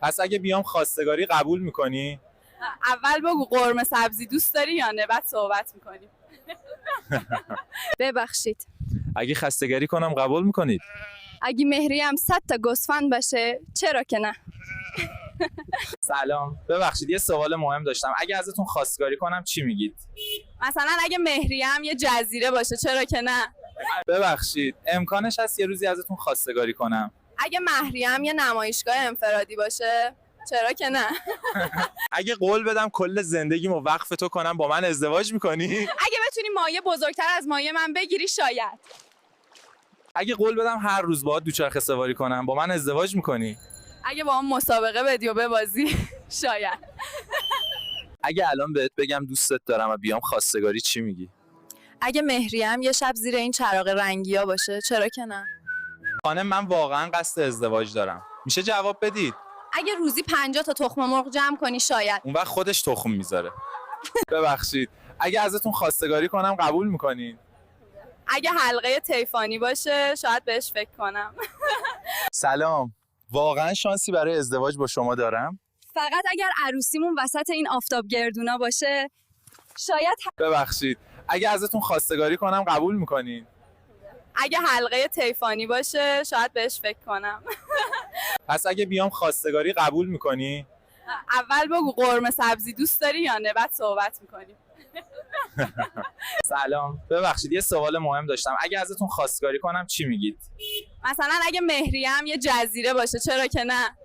پس اگه بیام خواستگاری قبول میکنی؟ اول بگو قرمه سبزی دوست داری یا نه، بعد صحبت میکنیم. ببخشید، اگه خواستگاری کنم قبول میکنید؟ اگه مهری هم 100 تا گوسفند باشه چرا که نه. سلام، ببخشید یه سوال مهم داشتم. اگه ازتون خواستگاری کنم چی میگید؟ مثلا اگه مهری هم یه جزیره باشه چرا که نه. ببخشید امکانش هست یه روزی ازتون خواستگاری کنم؟ اگه محریم یه نمایشگاه انفرادی باشه چرا که نه. اگه قول بدم کل زندگیمو وقف تو کنم با من ازدواج میکنی؟ اگه بتونی مایه بزرگتر از مایه من بگیری شاید. اگه قول بدم هر روز باهات دوچرخه سواری کنم با من ازدواج میکنی؟ اگه با هم مسابقه بدی و ببازی شاید. اگه الان بهت بگم دوستت دارم و بیام خواستگاری چی میگی؟ اگه مهریم یه شب زیر این چراغ رنگیا باشه چرا که نه. خانم من واقعا قصد ازدواج دارم. میشه جواب بدید؟ اگه روزی 50 تا تخم مرغ جمع کنی شاید. اون وقت خودش تخم میذاره. ببخشید اگه ازتون خواستگاری کنم قبول میکنین؟ اگه حلقه طیفانی باشه شاید بهش فکر کنم. سلام، واقعا شانسی برای ازدواج با شما دارم؟ فقط اگر عروسیمون وسط این آفتاب گردونا باشه شاید. ببخشید اگه ازتون خواستگاری کنم قبول میکنین؟ اگه حلقه طیفانی باشه شاید بهش فکر کنم. پس اگه بیام خواستگاری قبول میکنی؟ اول بگو قرمه سبزی دوست داری یا نه، بعد صحبت میکنیم. سلام، ببخشید یه سوال مهم داشتم. اگه ازتون خواستگاری کنم چی میگید؟ مثلا اگه مهری هم یه جزیره باشه چرا که نه.